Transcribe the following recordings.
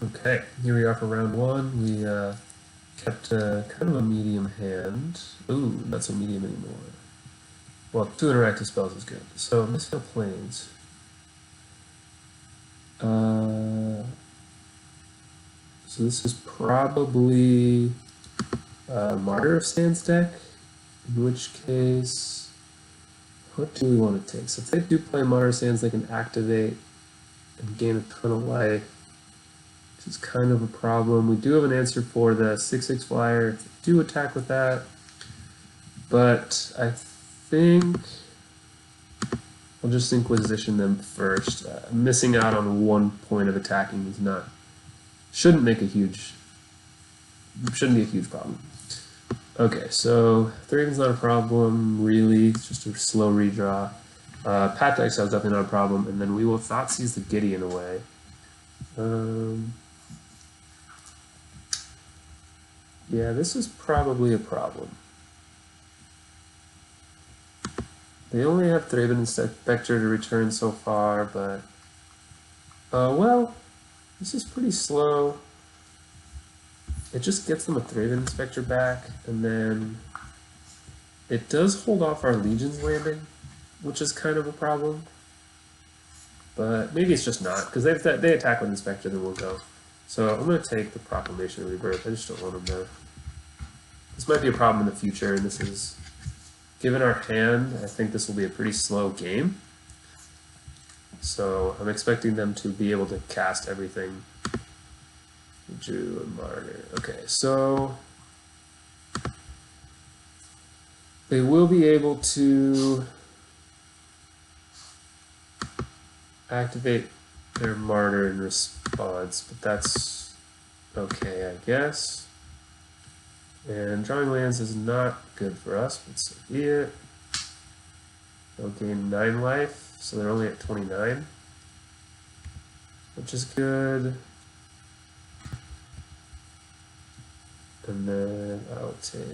Okay, here we are for round one. We kept kind of a medium hand. Ooh, not so medium anymore. Well, 2 interactive spells is good. So, Misfell Plains. So this is probably Martyr of Sands deck, in which case, what do we want to take? So if they do play Martyr of Sands, they can activate and gain a ton of life, which is kind of a problem. We do have an answer for the 6/6 flyer if they do attack with that, but I think I'll just Inquisition them first. Missing out on 1 point of attacking is shouldn't be a huge problem. Okay, so Thraven's not a problem, really. It's just a slow redraw. Path to Exile is definitely not a problem, and then we will Thoughtseize the Gideon away. Yeah, this is probably a problem. They only have Thraven and Spectre to return so far, but... well, this is pretty slow. It just gets them a Thraven Inspector back, and then it does hold off our Legion's landing, which is kind of a problem. But maybe it's just not, because they attack with Inspector, then we'll go. So I'm going to take the Proclamation of Rebirth. I just don't want them to... This might be a problem in the future, and this is... Given our hand, I think this will be a pretty slow game. So I'm expecting them to be able to cast everything. Drew and Martyr. Okay, so they will be able to activate their Martyr in response, but that's okay, I guess. And drawing lands is not good for us, but so be it. They'll gain 9 life, so they're only at 29, which is good. And then I'll take...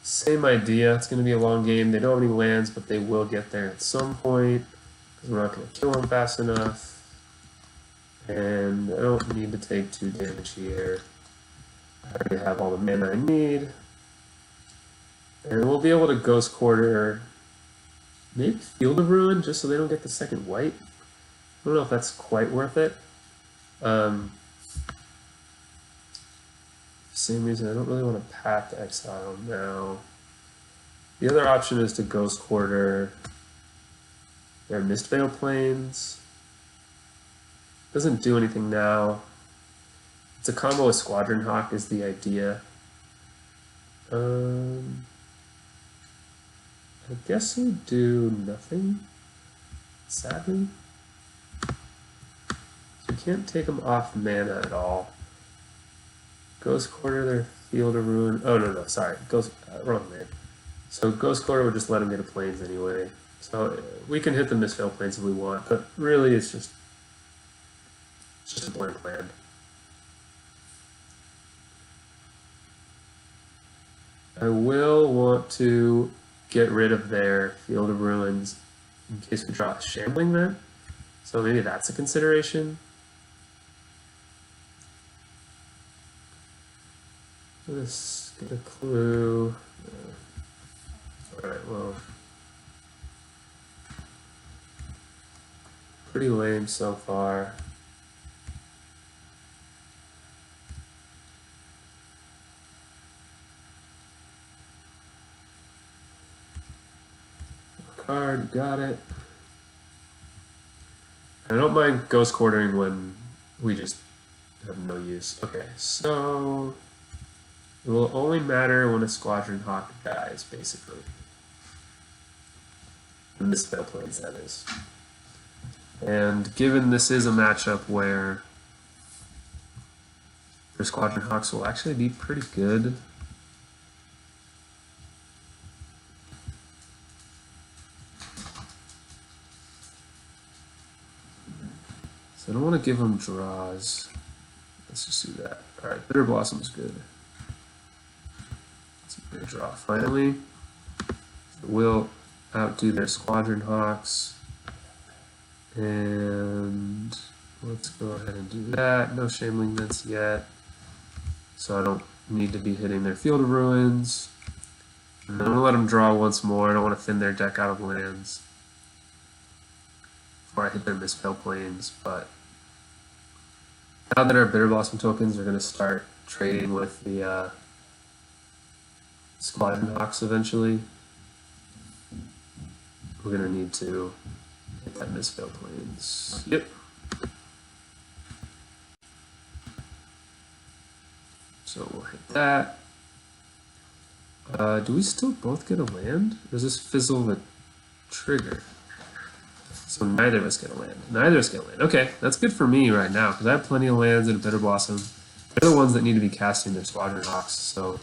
Same idea, it's going to be a long game. They don't have any lands, but they will get there at some point, because we're not going to kill them fast enough. And I don't need to take 2 damage here. I already have all the mana I need. And we'll be able to Ghost Quarter, maybe Field of Ruin, just so they don't get the second white. I don't know if that's quite worth it. Same reason I don't really want to Path to Exile now. The other option is to Ghost Quarter their Mistveil Plains. Doesn't do anything now. It's a combo with Squadron Hawk is the idea. I guess we do nothing, sadly. So we can't take them off mana at all. Ghost Quarter their Field of Ruin. Oh, no, sorry. Wrong man. So Ghost Quarter would just let them get a Plains anyway. So we can hit the Mistveil Plains if we want, but really it's just a blank land. I will want to get rid of their Field of Ruins in case we draw a Shambling then. So maybe that's a consideration. Let's get a clue. Alright, well. Pretty lame so far. Card, got it. I don't mind Ghost Quartering when we just have no use. Okay, so it will only matter when a Squadron Hawk dies, basically. And this Mistveil Plains, that is. And given this is a matchup where their Squadron Hawks will actually be pretty good. So I don't want to give them draws. Let's just do that. Alright, Bitter Blossom is good. That's a big draw. Finally, we'll outdo their Squadron Hawks. And Let's go ahead and do that. No Shameling Vents yet. So I don't need to be hitting their Field of Ruins. And I'm going to let them draw once more. I don't want to thin their deck out of lands before I hit their Mistveiled Plains. But now that our Bitter Blossom tokens are going to start trading with the Squadron Hawks eventually, we're going to need to hit that Mistveiled Plains. Yep. So we'll hit that. Do we still both get a land? Or does this fizzle the trigger? So neither of us get a land. Neither of us get a land. Okay, that's good for me right now, because I have plenty of lands and a Bitter Blossom. They're the ones that need to be casting their Squadron Hawks, so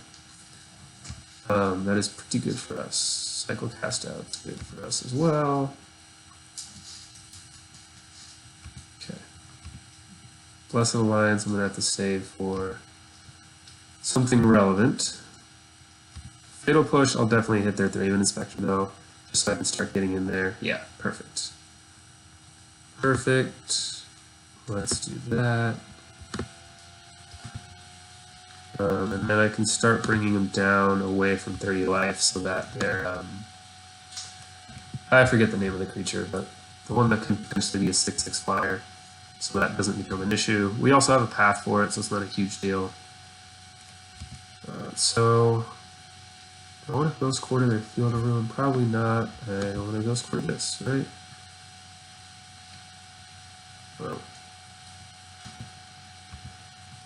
that is pretty good for us. Cycle Cast Out is good for us as well. Okay. Blessed Alliance, I'm going to have to save for something relevant. Fatal Push, I'll definitely hit their Thraven Inspection though, just so I can start getting in there. Yeah, perfect. Perfect. Let's do that. And then I can start bringing them down away from 30 life so that they're, I forget the name of the creature, but the one that can potentially be a 6/6 flyer, so that doesn't become an issue. We also have a path for it, so it's not a huge deal. So I want to Ghost Quarter their Field of Ruin. Probably not. I want to Ghost Quarter this, right? Well,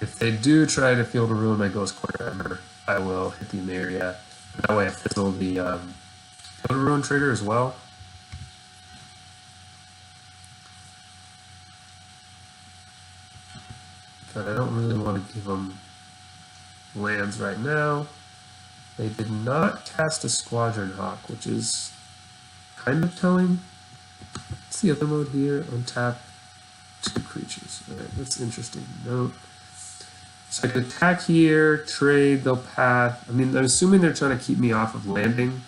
if they do try to Field of Ruin my Ghost Quarter Ember, I will hit the Dominaria. That way I fizzle the Field of Ruin trigger as well. But I don't really want to give them lands right now. They did not cast a Squadron Hawk, which is kind of telling. What's the other mode here? Untap 2 creatures. Alright, that's interesting. Note. So I could attack here, trade, they'll path. I mean, I'm assuming they're trying to keep me off of landing.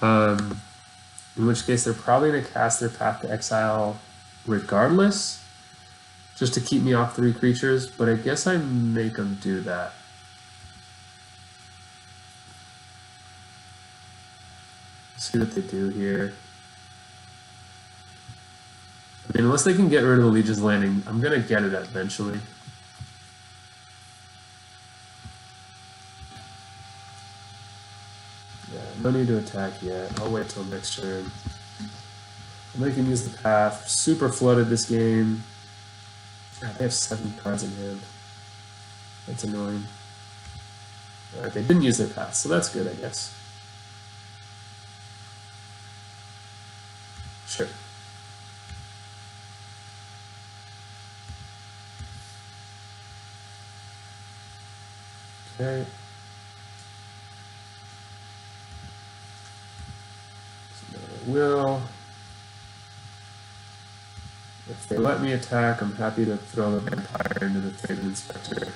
In which case they're probably going to cast their Path to Exile regardless, just to keep me off 3 creatures, but I guess I make them do that. See what they do here. I mean, unless they can get rid of the Legion's Landing, I'm going to get it eventually. Yeah, no need to attack yet. I'll wait till next turn. And they can use the path. Super flooded this game. God, they have 7 cards in hand. That's annoying. Alright, they didn't use their path, so that's good, I guess. Sure. Okay. So now I will. If they let me attack, I'm happy to throw the Vampire into the Thraven Inspector.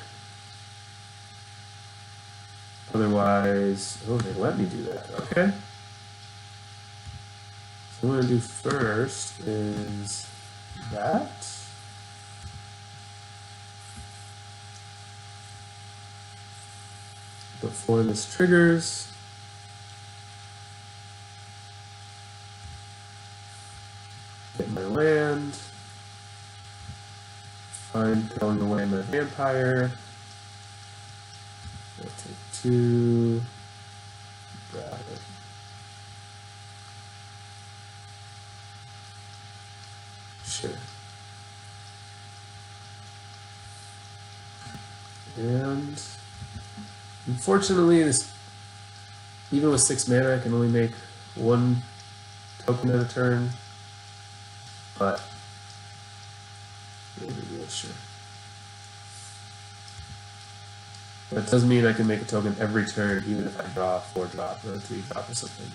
Otherwise, oh, they let me do that. Okay. So what I'm going to do first is that. Before this triggers. Get my land. Fine, throwing away my Vampire. I'll take 2. Grab it. Sure. And unfortunately, this, even with 6 mana, I can only make 1 token at a turn. But maybe sure. But it does mean I can make a token every turn, even if I draw a 4-drop or a 3-drop or something.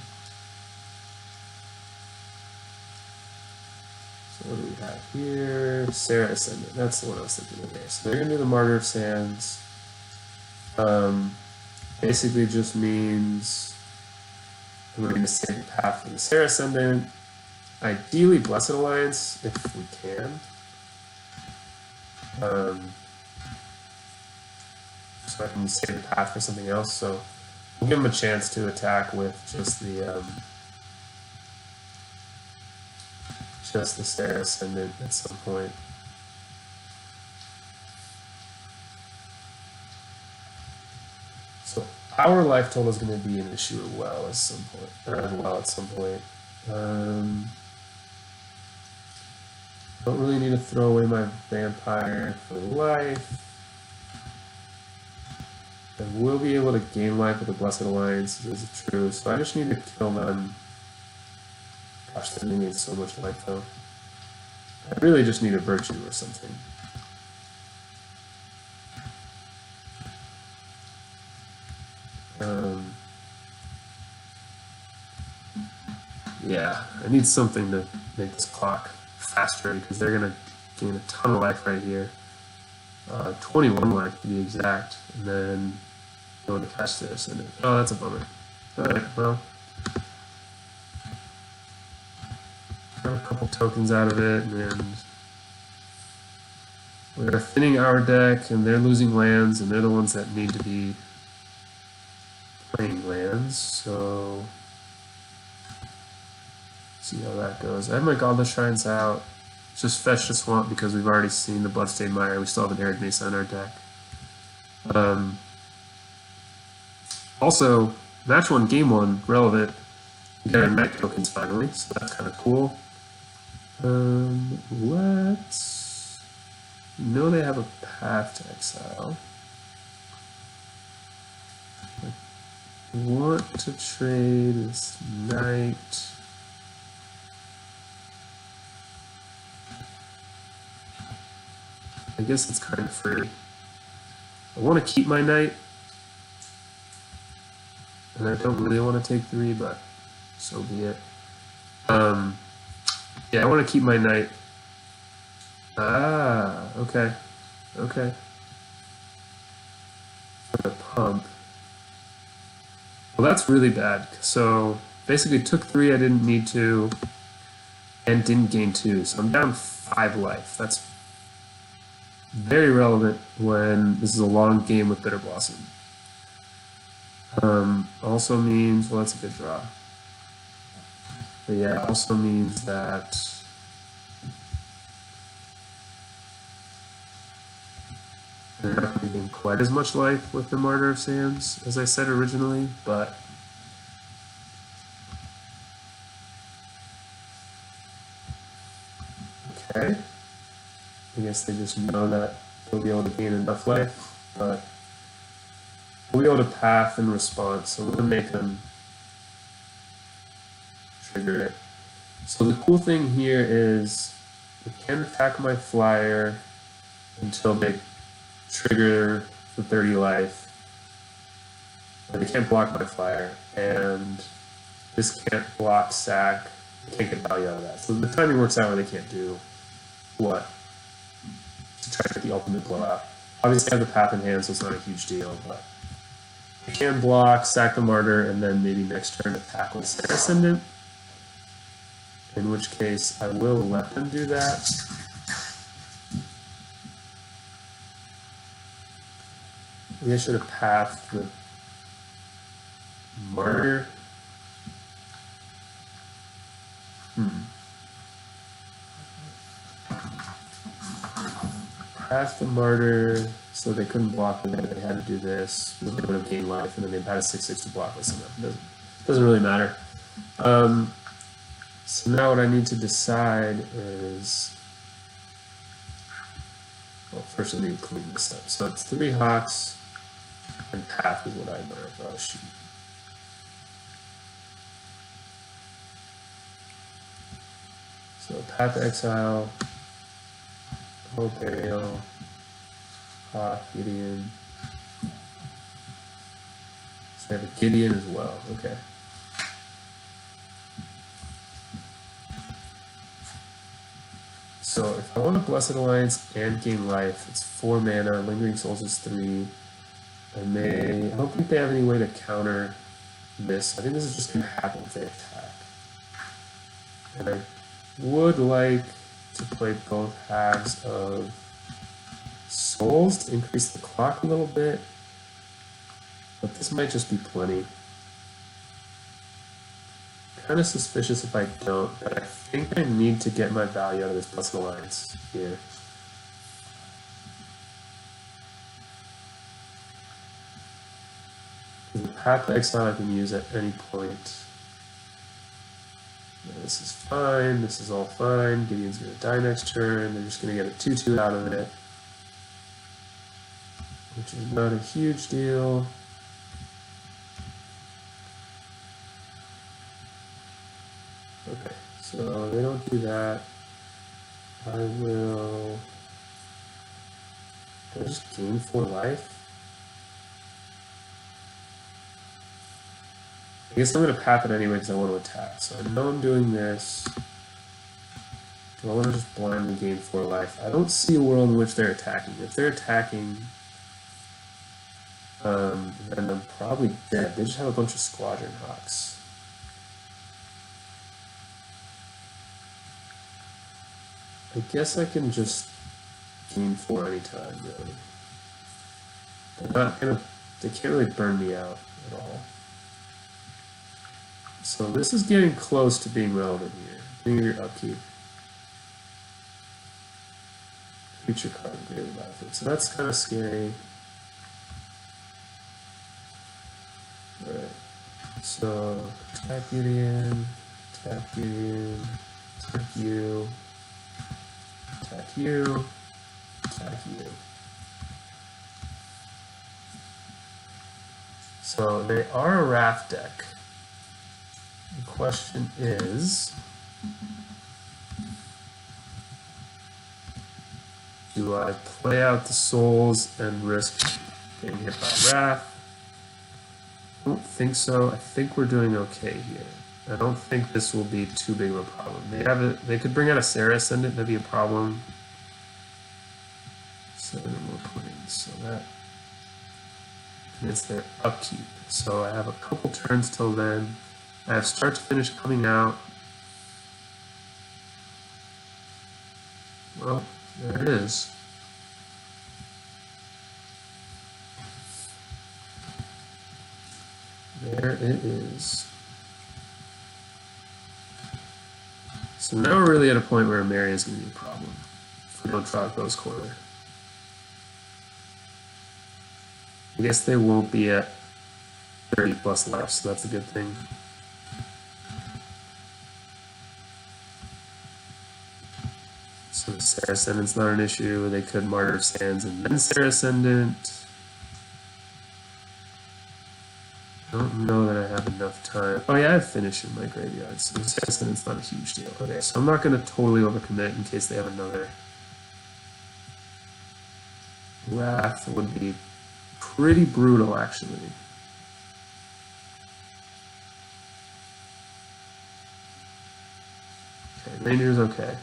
So what do we have here? Sarah Ascendant. That's the one I was thinking of there. So they're going to do the Martyr of Sands. Basically just means I'm going to save the path for the Sarah Ascendant. Ideally Blessed Alliance, if we can. So I can save the path for something else. So we'll give him a chance to attack with just the Stair Ascendant at some point. So our life total is going to be an issue at some point. Don't really need to throw away my vampire for life. I will be able to gain life with the Blessed Alliance, this is true, so I just need to kill them. Gosh, they need so much life though. I really just need a virtue or something. Yeah, I need something to make this clock faster because they're going to gain a ton of life right here. 21 life to be exact, and then go to catch this. And oh, that's a bummer. Alright, well, got a couple tokens out of it, and we're thinning our deck, and they're losing lands, and they're the ones that need to be playing lands, so see how that goes. I have my Godless Shrines out. Just fetch the Swamp because we've already seen the Bloodstained Mire. We still have an Arid Mesa in our deck. Also, match 1, game 1, relevant. We got our Night tokens finally, so that's kind of cool. Let's... You know they have a path to exile. I want to trade this Knight. I guess it's kind of free. I want to keep my Knight. And I don't really want to take 3, but so be it. Yeah, I want to keep my Knight. Ah, okay. Okay. For the pump. Well, that's really bad. So, basically took 3 I didn't need to, and didn't gain 2. So I'm down 5 life. That's very relevant when this is a long game with Bitter Blossom. Also means, well, that's a good draw. But yeah, also means that they're not going to gain quite as much life with the Martyr of Sands as I said originally, but okay. I guess they just know that they'll be able to gain enough life, but we'll be able to path in response, so we're going to make them trigger it. So the cool thing here is they can attack my flyer until they trigger the 30 life. But they can't block my flyer, and this can't block sack. They can't get value out of that. So the timing works out where they can't do what? To try to get the ultimate blowout. Obviously I have the path in hand, so it's not a huge deal, but they can block, sack the Martyr, and then maybe next turn attack with Stair Ascendant. In which case I will let them do that. Maybe I should have pathed the Martyr. Pathed the Martyr, so they couldn't block with it. They had to do this. They would have gained life, and then they had a 6/6 to block with somehow. It doesn't really matter. So now what I need to decide is, well, first I need to clean this up. So it's 3 Hawks, and path is what I mark. Oh, shoot. So path to exile, HoB Burial, Hawk, Gideon. So I have a Gideon as well, okay. So if I want a Blessed Alliance and gain life, it's 4 mana, Lingering Souls is 3. I don't think they have any way to counter this. I think this is just going to happen if they attack. And I would like to play both halves of souls to increase the clock a little bit, but this might just be plenty. Kind of suspicious if I don't, but I think I need to get my value out of this plus alliance here. The Path to Exile I can use at any point. Yeah, this is fine, this is all fine. Gideon's going to die next turn. They're just going to get a 2-2 out of it, which is not a huge deal. Okay, so they don't do that. I will... Do I just gain 4 life? I guess I'm going to path it anyway because I want to attack. So I know I'm doing this. Do I want to just blindly gain 4 life? I don't see a world in which they're attacking. If they're attacking, then I'm probably dead. They just have a bunch of Squadron Hawks. I guess I can just gain 4 anytime, really. They're not gonna, they can't really burn me out at all. So this is getting close to being relevant here. Being your upkeep. Creature card and greater battlefield. So that's kind of scary. Alright. So attack Gideon, attack Gideon, attack you, attack you, attack you. So they are a Wrath deck. The question is, do I play out the souls and risk getting hit by Wrath? I don't think so. I think we're doing okay here. I don't think this will be too big of a problem. They could bring out a Sarah Ascendant, that'd be a problem. 7 more planes, so that is their upkeep. So I have a couple turns till then. I have start to finish coming out. Well, there it is. There it is. So now we're really at a point where Mary is going to be a problem if we don't draw a Ghost Corner. I guess they won't be at 30 plus life, so that's a good thing. So Sarah Ascendant's not an issue. They could Martyr of Sands and then Sarah Ascendant. I don't know that I have enough time. Oh yeah, I have Finish in my graveyard, so Sarah Ascendant's not a huge deal. Okay, so I'm not going to totally overcommit in case they have another Wrath. Would be pretty brutal, actually. Okay, Ranger's okay.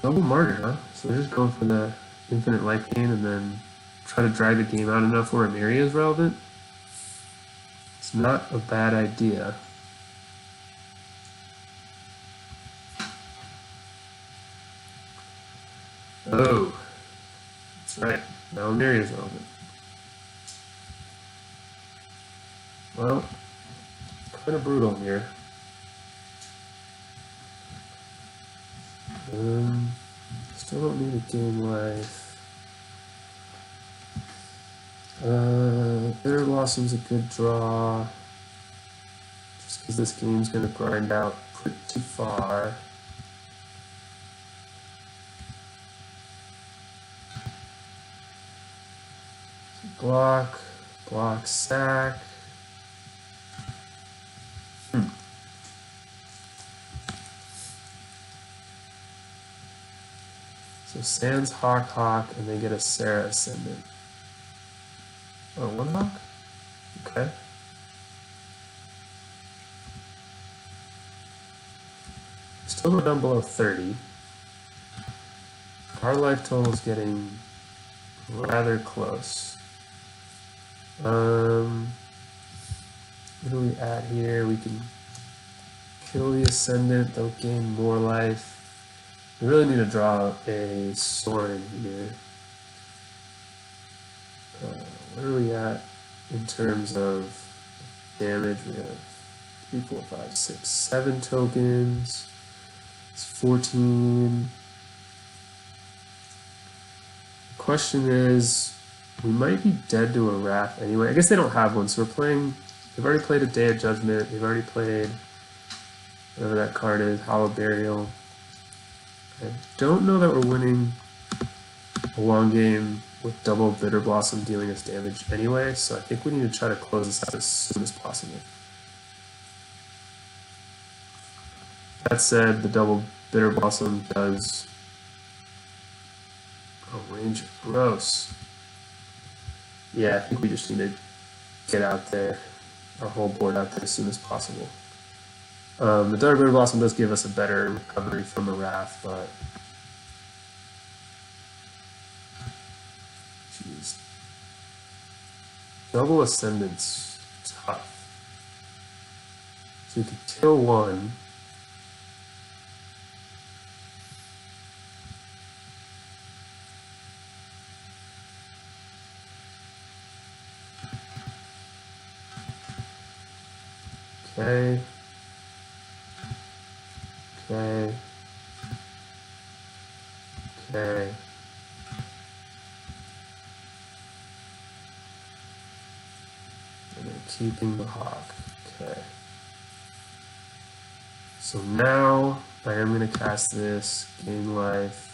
Double Martyr, huh? So they're just going for the infinite life gain and then try to drag the game out enough where an area is relevant. It's not a bad idea. Oh, that's right. Now an area is relevant. Well, kind of brutal here. Still don't need a game life. Bitter Blossom's a good draw. Just because this game's going to grind out pretty far. Block, block, sack. So Sans Hawk Hawk, and they get a Sarah Ascendant. Oh, 1 Hawk? Okay. Still go down below 30. Our life total is getting rather close. What do we add here? We can kill the Ascendant, they'll gain more life. We really need to draw a Sorin here. Where are we at in terms of damage? We have 3, 4, 5, 6, 7 tokens. It's 14. The question is, we might be dead to a Wrath anyway. I guess they don't have one, so we're playing. They've already played a Day of Judgment. They've already played whatever that card is, Hollow Burial. I don't know that we're winning a long game with double Bitter Blossom dealing us damage anyway, so I think we need to try to close this out as soon as possible. That said, the double Bitter Blossom does range gross. Yeah, I think we just need to get out there, our whole board out there as soon as possible. The Dark Bitter Blossom does give us a better recovery from the Wrath, but jeez. Double Ascendant's tough. So we could kill one. Okay. Okay. Okay. And then keeping the Hawk. Okay. So now I am going to cast this, gain life.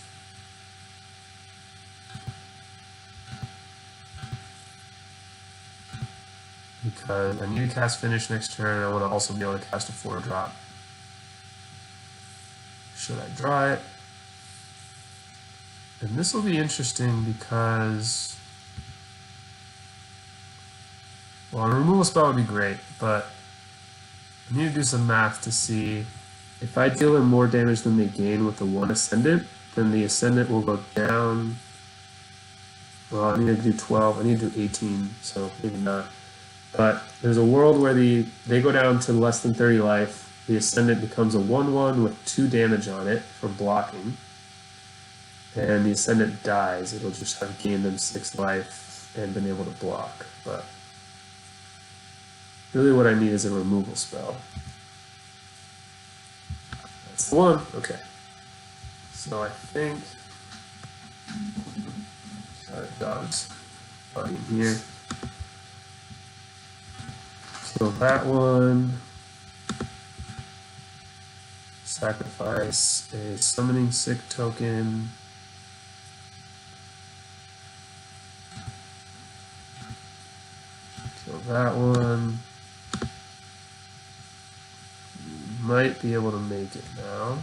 Because I need to cast Finish next turn, I want to also be able to cast a 4-drop. Should I draw it? And this will be interesting because, well, a removal spell would be great, but I need to do some math to see if I deal them more damage than they gain with the 1 Ascendant, then the Ascendant will go down. Well, I need to do 12, I need to do 18, so maybe not. But there's a world where they go down to less than 30 life. The Ascendant becomes a 1/1 with 2 damage on it for blocking. And the Ascendant dies. It'll just have gained them 6 life and been able to block. But really what I need is a removal spell. That's the one. Okay. So I think... Sorry, dogs fighting here. Kill that one. Sacrifice a Summoning Sick token. Kill that one. Might be able to make it now.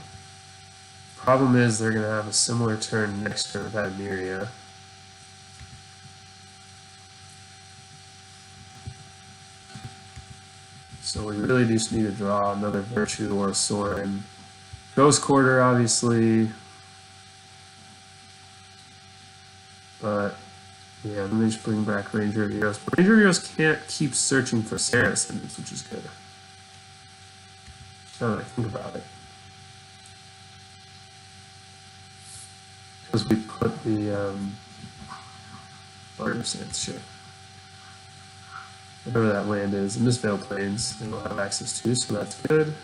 Problem is they're going to have a similar turn next turn with Dominaria. So we really just need to draw another Virtue or a Sorin. Ghost Quarter, obviously. But, yeah, let me just bring back Ranger of Heroes. But Ranger of Heroes can't keep searching for Sarah Ascendants, which is good. Now that I think about it. Because we put the Barter Sands, sure. Whatever that land is, in this Veil Plains, they don't have access to, so that's good.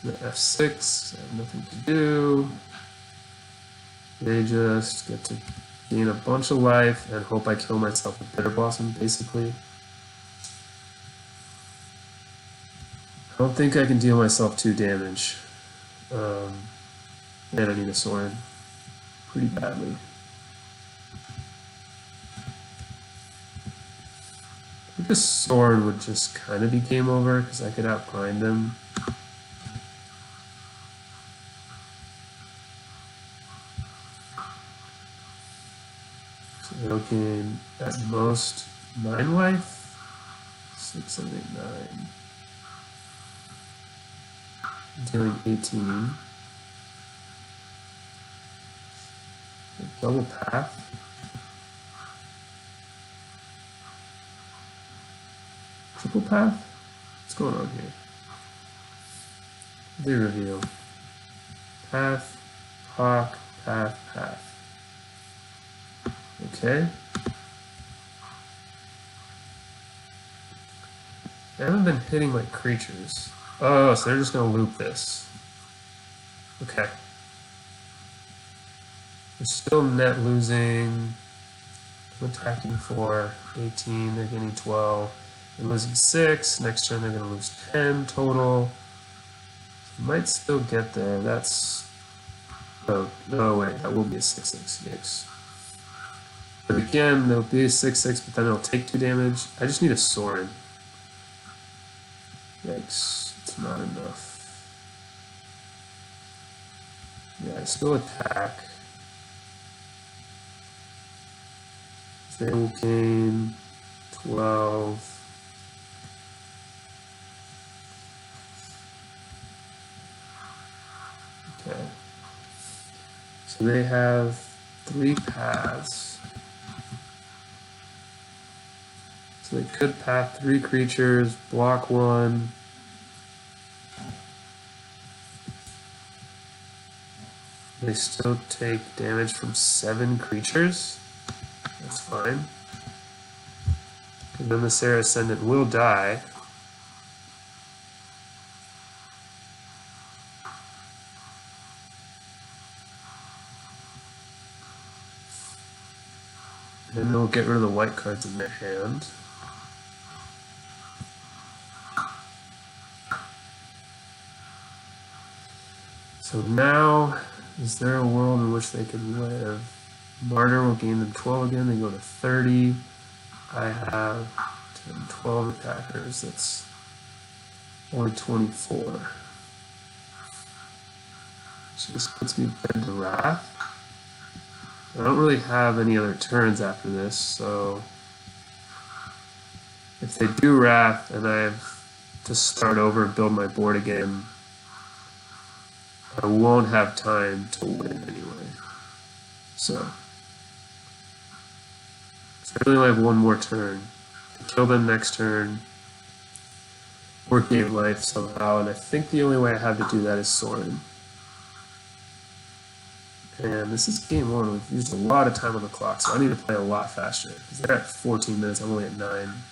The F6, I have nothing to do. They just get to gain a bunch of life and hope I kill myself with Bitter Blossom, basically. I don't think I can deal myself 2 damage. And I need a Sorin pretty badly. I think a Sorin would just kind of be game over because I could outgrind them. So it'll gain at most 9 life. 6, 7, 8, 9. Dealing 18. Double path. Triple path? What's going on here? The reveal. Path, hawk, path, path. Okay. I haven't been hitting my creatures. Oh, so they're just gonna loop this. Okay. They're still net losing. I'm attacking for 18, they're getting 12. They're losing 6. Next turn they're gonna lose 10 total. So might still get there. That's no wait, that will be a 6/6. Yikes. But again, there'll be a 6/6, but then it'll take 2 damage. I just need a sword. Yikes, it's not enough. Yeah, I still attack. They will gain 12. Okay. So they have 3 paths. So they could path 3 creatures, block 1. They still take damage from 7 creatures. That's fine. And then the Serra Ascendant will die. And they'll get rid of the white cards in their hand. So now, is there a world in which they can live? Martyr will gain them 12 again, they go to 30. I have 10, 12 attackers, that's only 24. So this puts me dead to Wrath. I don't really have any other turns after this, so if they do Wrath and I have to start over and build my board again, I won't have time to win anyway. So I really only have one more turn. Kill them next turn, or gain life somehow, and I think the only way I have to do that is Sorin. And this is game 1. We've used a lot of time on the clock, so I need to play a lot faster. Because they're at 14 minutes, I'm only at 9.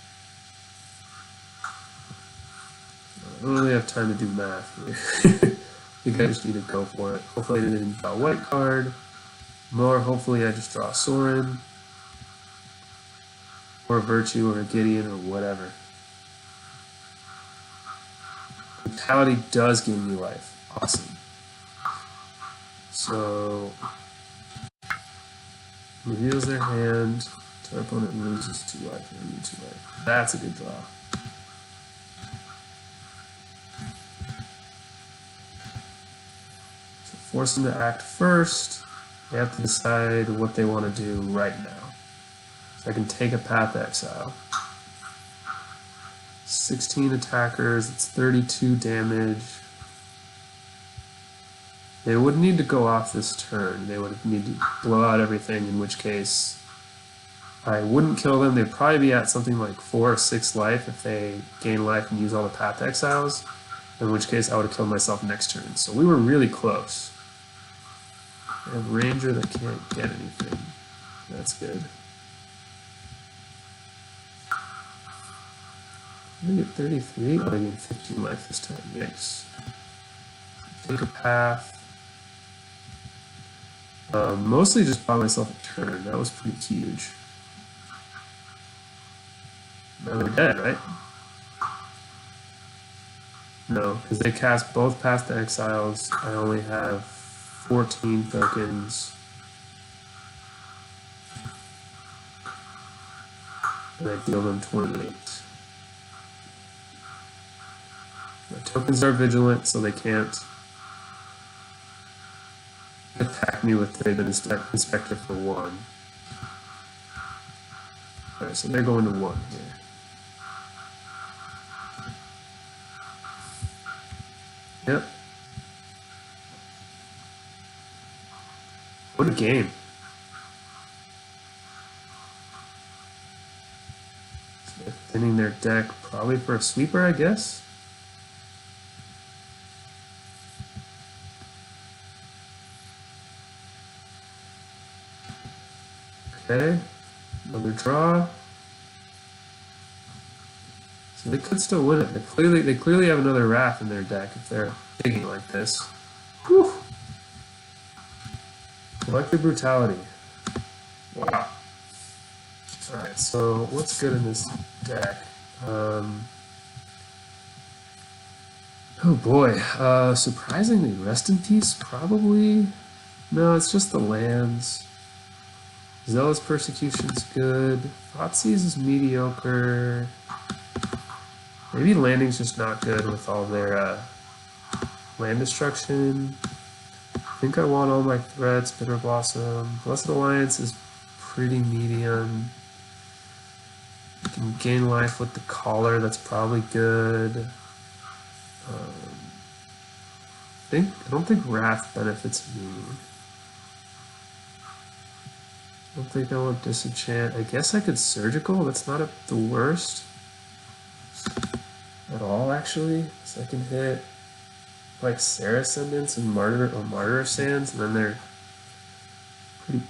I don't really have time to do math here. I think I just need to go for it. Hopefully I didn't draw a white card. More, hopefully I just draw a Sorin. Or a Virtue, or a Gideon, or whatever. Brutality does gain me life. Awesome. So, reveals their hand. Our opponent loses 2 life. They need 2 life. That's a good draw. So force them to act first. They have to decide what they want to do right now. So I can take a Path Exile. 16 attackers, it's 32 damage. They would need to go off this turn. They would need to blow out everything, in which case I wouldn't kill them. They'd probably be at something like 4 or 6 life if they gain life and use all the Path Exiles, in which case I would have killed myself next turn. So we were really close. I have Ranger that can't get anything. That's good. I get 33? Oh, I get 15 life this time. Yikes. Take a path. Mostly just bought myself a turn. That was pretty huge. Now they're dead, right? No, because they cast both Path to Exiles. I only have 14 tokens. And I deal them 28. My tokens are vigilant, so they can't attack me with Thraben Inspector for 1. Alright, so they're going to 1 here. Yep. What a game. thinning their deck probably for a sweeper, I guess. Okay, another draw. So they could still win it. They clearly have another Wrath in their deck if they're digging like this. Whew. Collective Brutality. Wow. Alright, so what's good in this deck? Oh boy. Surprisingly, Rest in Peace, probably? No, it's just the lands. Zealous Persecution's good. Thoughtseize is mediocre. Maybe Landing's just not good with all their land destruction. I think I want all my threats. Bitter Blossom. Blessed Alliance is pretty medium. You can gain life with the collar, that's probably good. I don't think Wrath benefits me. I don't think I want Disenchant. I guess I could Surgical, that's not the worst at all actually. Second hit. Like Serra Ascendants and Martyr Sands, and then they're pretty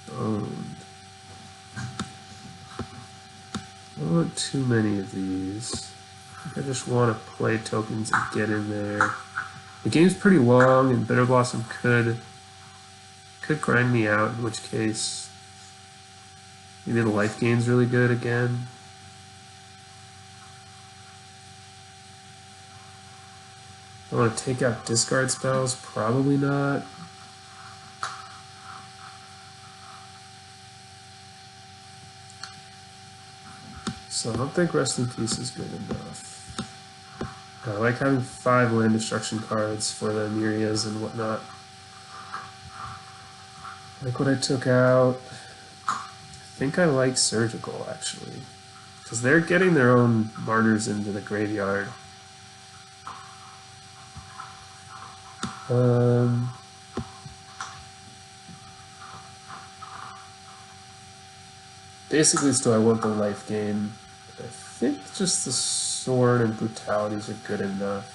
boned. I don't want too many of these. I think I just want to play tokens and get in there. The game's pretty long, and Bitter Blossom could grind me out, in which case maybe the life gain's really good again. I want to take out discard spells, probably not. So I don't think Rest in Peace is good enough. I like having 5 land destruction cards for the Myrias and whatnot. Like what I took out. I think I like Surgical actually, because they're getting their own Martyrs into the graveyard. Basically, still I want the life gain. I think just the Sword and Brutalities are good enough.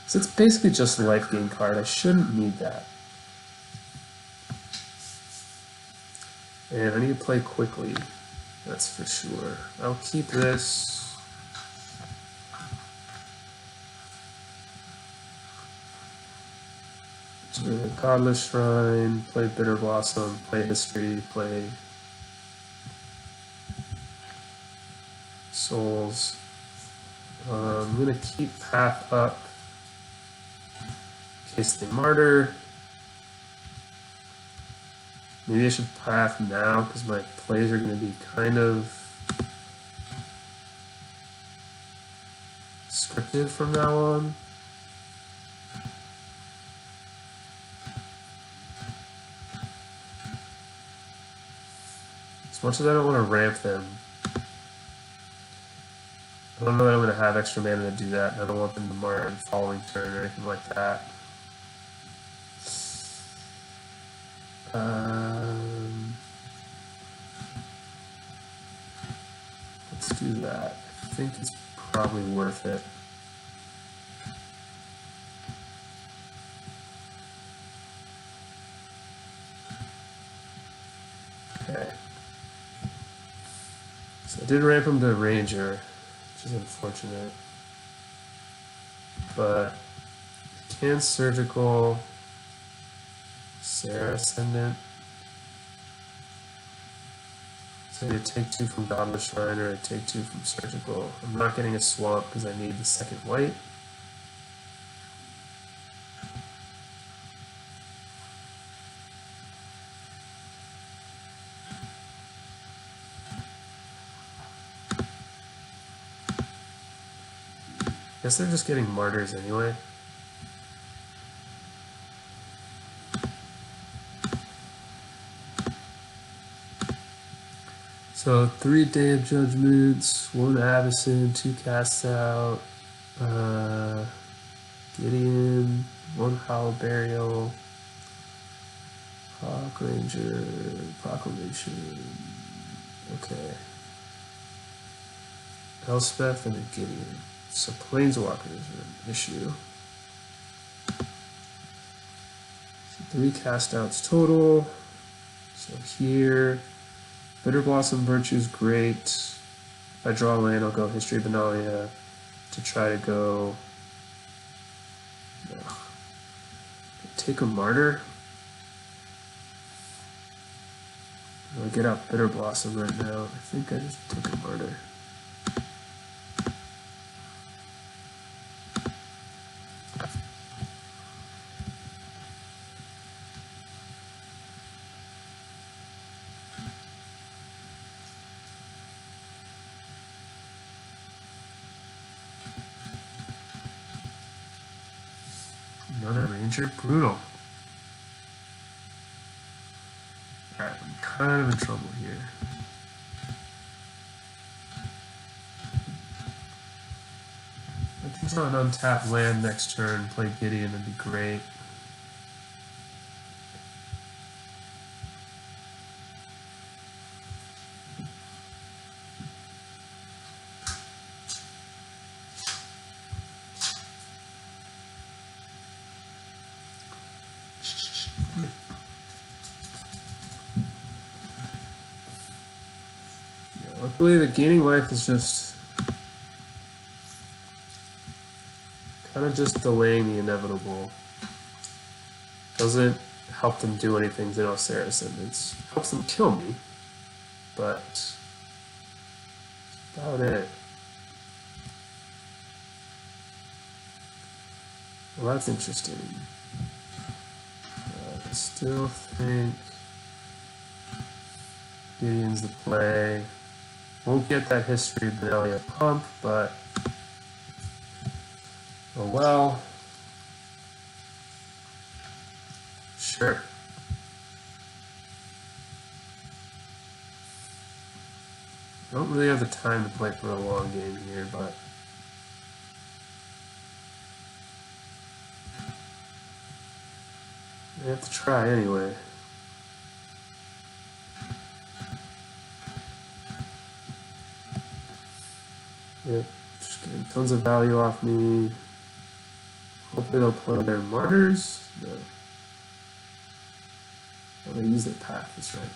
So it's basically just a life gain card. I shouldn't need that. And I need to play quickly, that's for sure. I'll keep this. Godless Shrine, play Bitter Blossom, play History, play Souls. I'm going to keep Path up in case they Martyr. Maybe I should Path now because my plays are going to be kind of scripted from now on. As much as I don't want to ramp them, I don't know that I'm going to have extra mana to do that, and I don't want them to Martyr in the following turn or anything like that. Let's do that. I think it's probably worth it. Okay. So I did ramp him to Ranger, which is unfortunate. But I can Surgical, Serra Ascendant. So I take 2 from Godless Shrine or I take 2 from Surgical. I'm not getting a swamp because I need the second white. I guess they're just getting Martyrs anyway. So 3 Day of Judgments, 1 Avacyn, 2 Cast Out, Gideon, 1 Hollow Burial, Hawk Ranger, Proclamation. Okay. Elspeth and a Gideon. So Planeswalkers are an issue. So 3 cast outs total. So here, Bitter Blossom Virtue is great. If I draw a land, I'll go History of Benalia to try to go. Ugh. Take a Martyr. I'll get out Bitter Blossom right now. I think I just took a Martyr. Another Ranger? Brutal. Alright, I'm kind of in trouble here. I can draw an untapped land next turn, play Gideon, that'd be great. Luckily, the gaining life is just kind of just delaying the inevitable. Doesn't help them do anything to Saracen. It helps them kill me, but that's about it. Well, that's interesting. I still think Gideon's the play. Won't get that History of Benalia pump, but oh well. Sure. I don't really have the time to play for a long game here, but I have to try anyway. Yep, just getting tons of value off me. Hopefully they'll play their Martyrs. No. Oh, they use their path, that's right.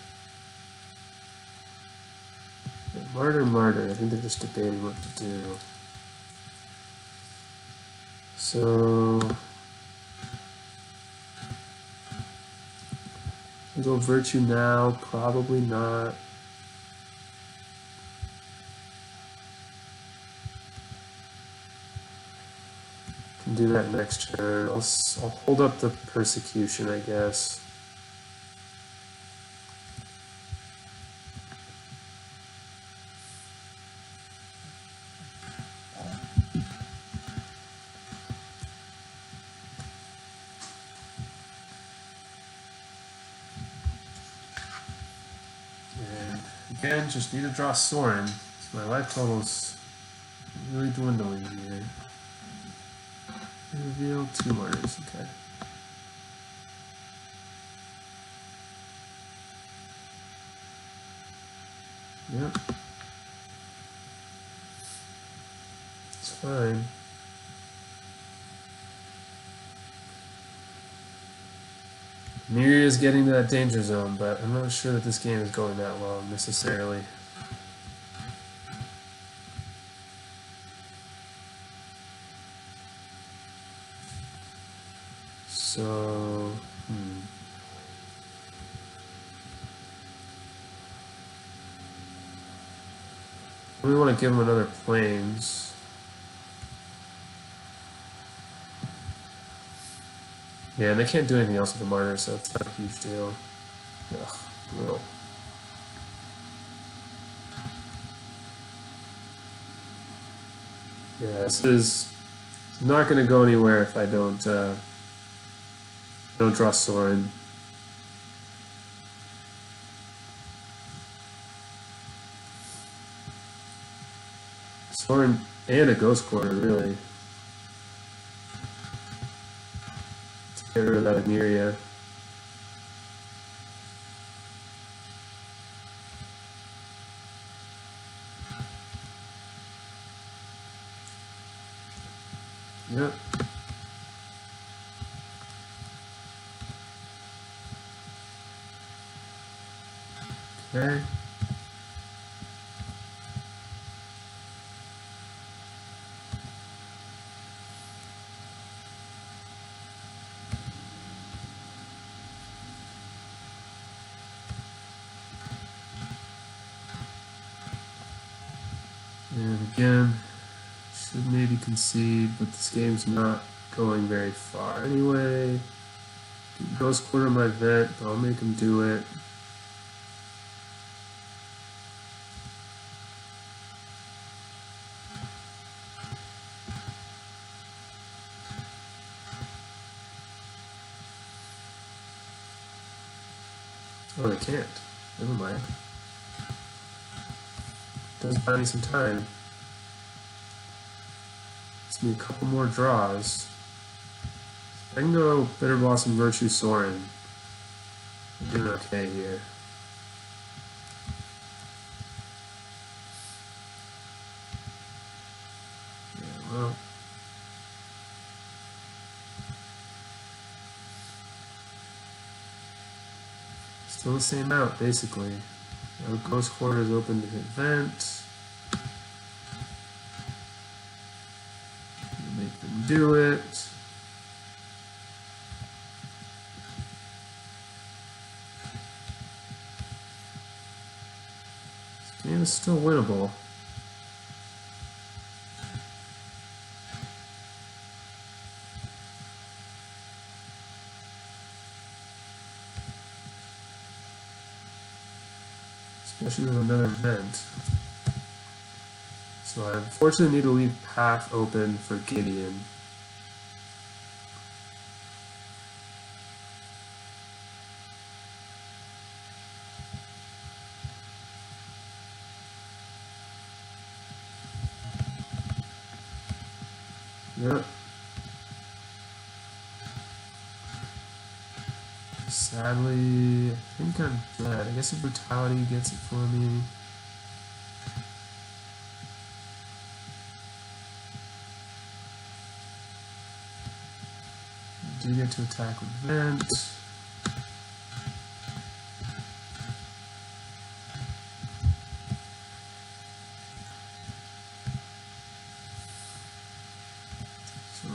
Yeah, Martyr. I think they're just debating what to do. So we go Virtue now, probably not. Can do that next turn. I'll hold up the Persecution, I guess. And again, just need to draw Sorin. So my life total's really dwindling here. Reveal 2 Martyrs, okay. Yep. It's fine. Miri is getting to that danger zone, but I'm not sure that this game is going that long necessarily. So, we want to give him another Plains. Yeah, and they can't do anything else with the Martyr, so it's not a huge deal. Ugh, brutal. Yeah, this is not going to go anywhere if I don't draw Sorin. Sorin and a Ghost Quarter, really. To get rid of that Dominaria. Okay. And again, should maybe concede, but this game's not going very far anyway. He goes quarter my vet, but I'll make him do it. Oh, they can't. Never mind. Does buy me some time. Gives me a couple more draws. I can go Bitter Blossom, Virtue, Sorin. I'm doing okay here. Yeah, well. Still the same out, basically. Ghost Quarter is open to hit vent. Make them do it. This game is still winnable. Especially with another vent. So I unfortunately need to leave path open for Gideon. Yep. Sadly, I think I'm dead. I guess if Brutality gets it for me. I do get to attack with Vent. So,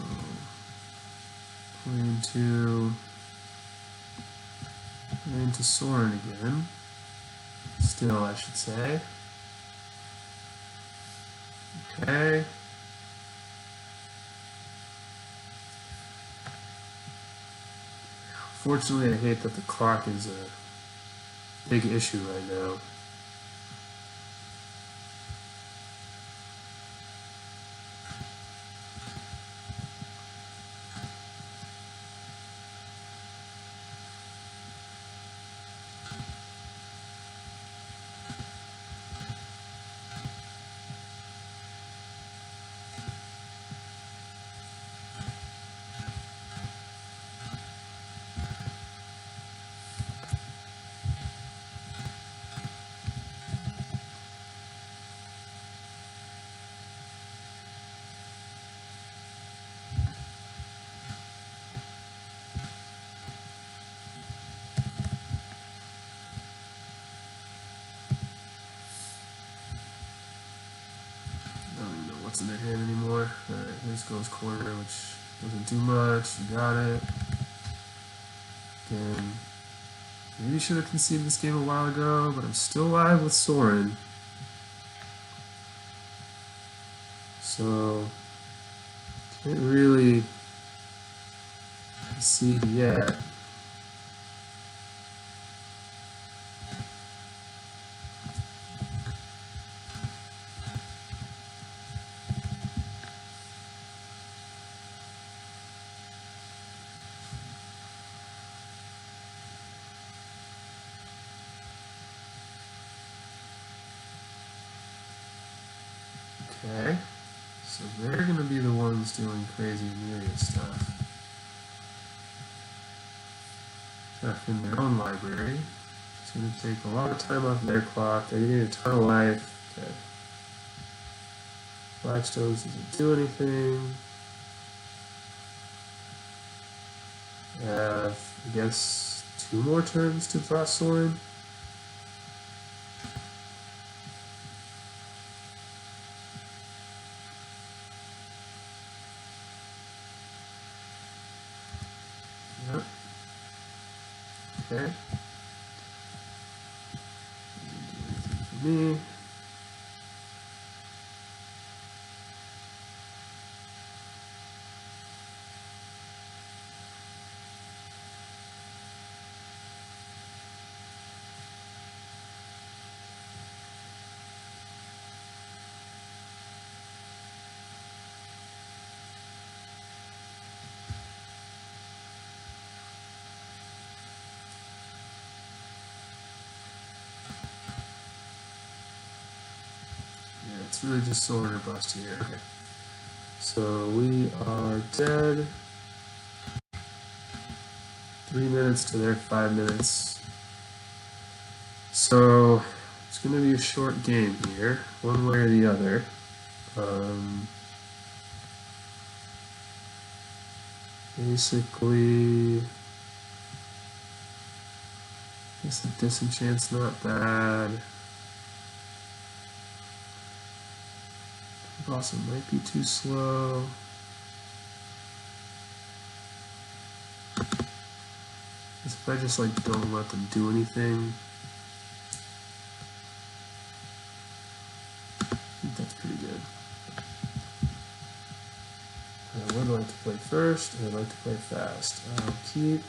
playing into Sorin again. Still, I should say. Okay. Fortunately, I hate that the clock is a big issue right now. What's in their hand anymore? Alright, here's Ghost Quarter, which doesn't do much. You got it. Again, maybe should have conceded this game a while ago, but I'm still alive with Sorin. So, can't really concede yet. Okay, so they're going to be the ones doing crazy myriad stuff. Stuff in their own library. It's going to take a lot of time off their clock. They're getting a ton of life. Okay. Blackstones doesn't do anything. I guess 2 more turns to draw Sorin. Yep. Okay. For me. Yeah, it's really just sword or bust here. Okay. So we are dead. 3 minutes to their 5 minutes. So it's going to be a short game here, one way or the other. Basically, I guess the disenchant's not bad. Also might be too slow. If I just like don't let them do anything, I think that's pretty good. I would like to play first, and I'd like to play fast. I'll keep.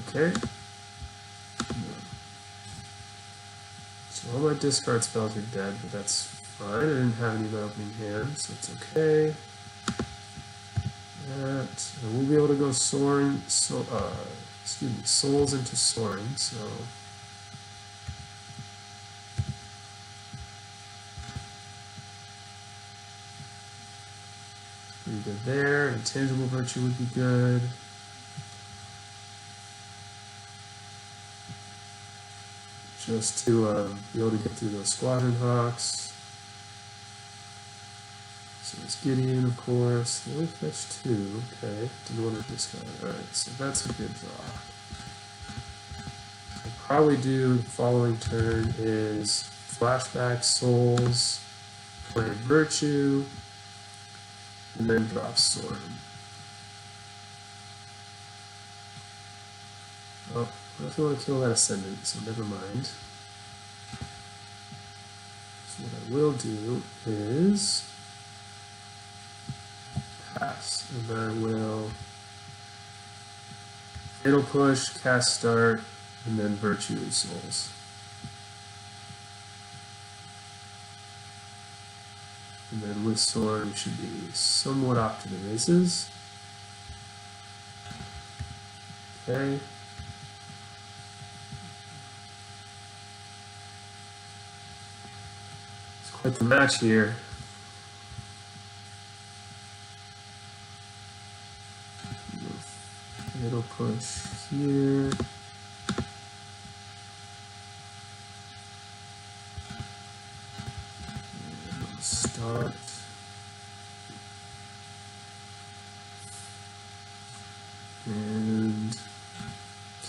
Okay. So all my discard spells are dead, but that's fine. I didn't have any in my opening hand, so it's okay. That, and we'll be able to go soaring, souls into soaring, so. Pretty good there. Intangible virtue would be good. Just to be able to get through those squadron hawks. So it's Gideon, of course. They only fetched 2. Okay. Didn't want to discard. Alright, so that's a good draw. I'll probably do the following turn is flashback souls, play virtue, and then drop sword. Oh, I don't want to kill that ascendant, so never mind. So what I will do is pass, and I will fatal push, cast start, and then virtue souls. And then with sword, we should be somewhat off to the races. Okay. It's quite the match here. It'll push here. And it'll start. And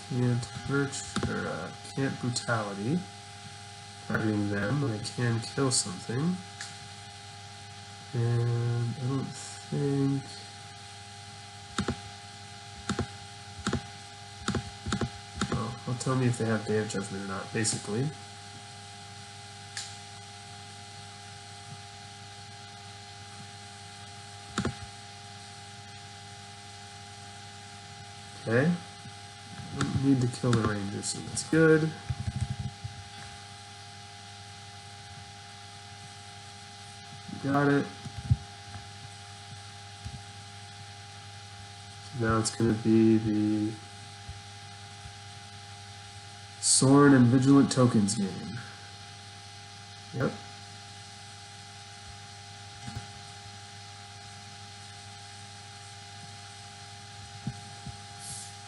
can't brutality. Targeting them, but I can kill something. And I don't think. Well, tell me if they have Day of Judgment or not, basically. Okay. Don't need to kill the ranger, so that's good. Got it. So now it's going to be the Sorin and Vigilant Tokens game. Yep.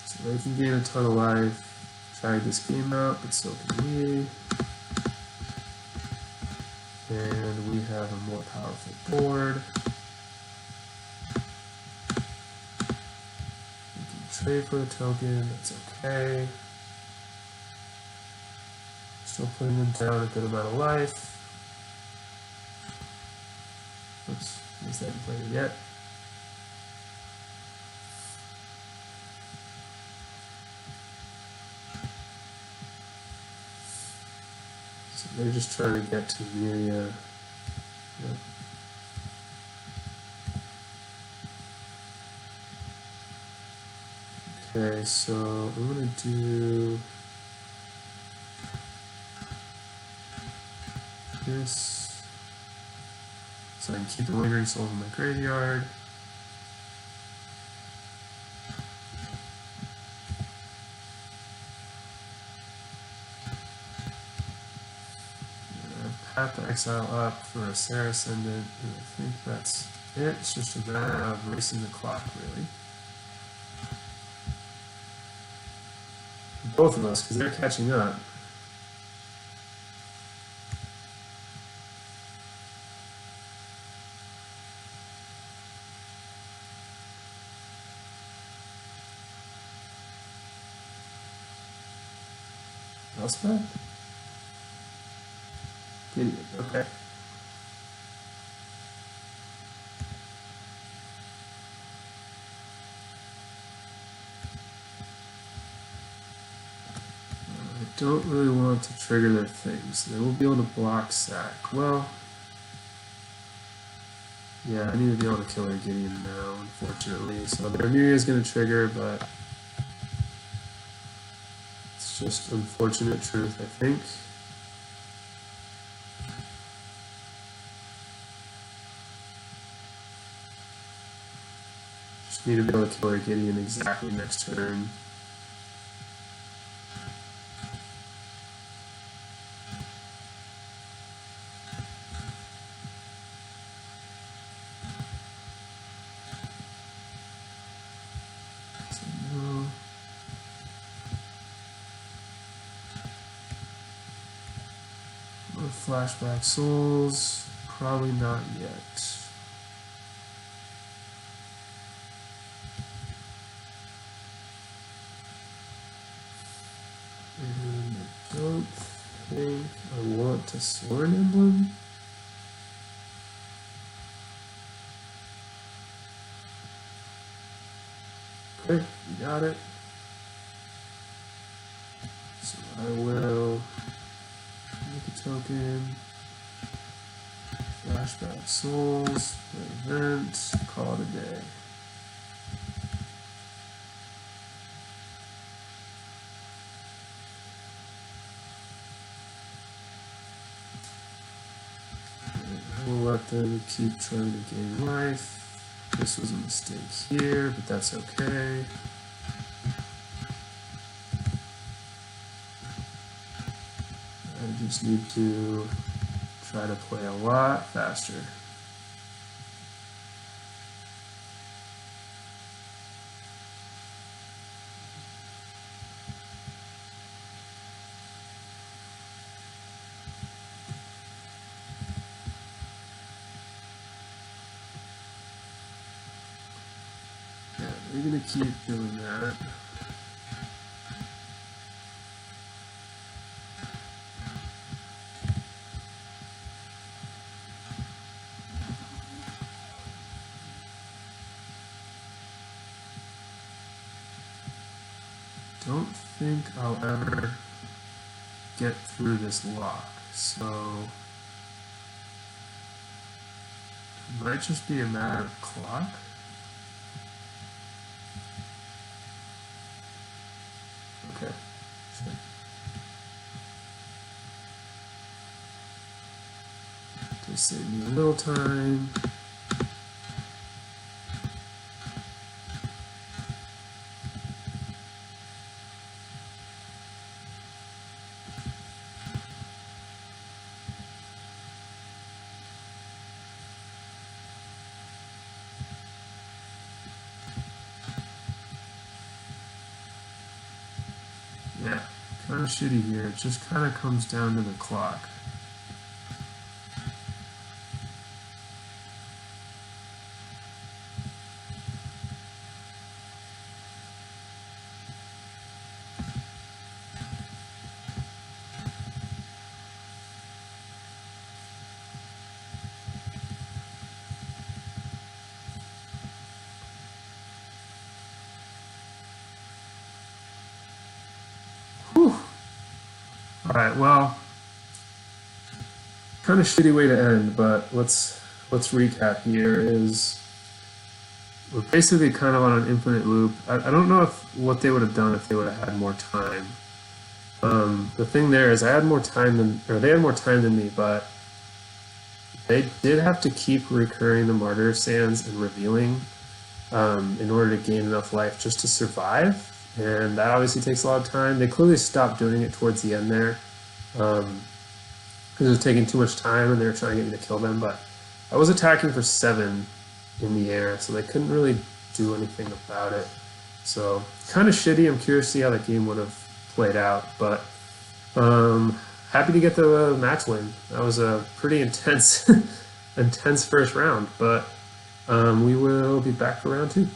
So they can gain a ton of life. Tried this game out, but so can we. And we have a more powerful board. We can trade for a token, that's okay. Still putting them down a good amount of life. Oops, is that played it yet? So they're just trying to get to Miria. Yep. Okay, so I'm gonna do this so I can keep the lingering souls in my graveyard. Path the Exile up for a Sarah Ascendant, and I think that's it. It's just a matter of racing the clock, really. Both of us, because they're catching up. Elspeth? Gideon, okay. I don't really want to trigger their things. They will be able to block Sack. Well, yeah, I need to be able to kill their Gideon now, unfortunately. So their Miria is going to trigger, but it's just unfortunate truth, I think. Just need to be able to kill their Gideon exactly next turn. Flashback souls, probably not yet. And I don't think I want to Sworn Emblem. Okay, you got it. So I will make a token. Flashback souls, event, call it a day. We'll let them keep trying to gain life. This was a mistake here, but that's okay. I just need to try to play a lot faster. Yeah, we're gonna keep doing that. Don't think I'll ever get through this lock, so it might just be a matter of clock. Okay, sure. Just save me a little time. Yeah, kind of shitty here. It just kind of comes down to the clock. Whew. All right, well, kind of shitty way to end, but let's recap here. Is we're basically kind of on an infinite loop. I don't know what they would have done if they would have had more time. The thing there is I had more time than, or they had more time than me, but they did have to keep recurring the Martyr sands and revealing in order to gain enough life just to survive, and that obviously takes a lot of time. They clearly stopped doing it towards the end there because it was taking too much time and they were trying to get me to kill them, but I was attacking for 7 in the air, so they couldn't really do anything about it. So kind of shitty. I'm curious to see how that game would have played out, but happy to get the match win. That was a pretty intense intense first round, but we will be back for round 2.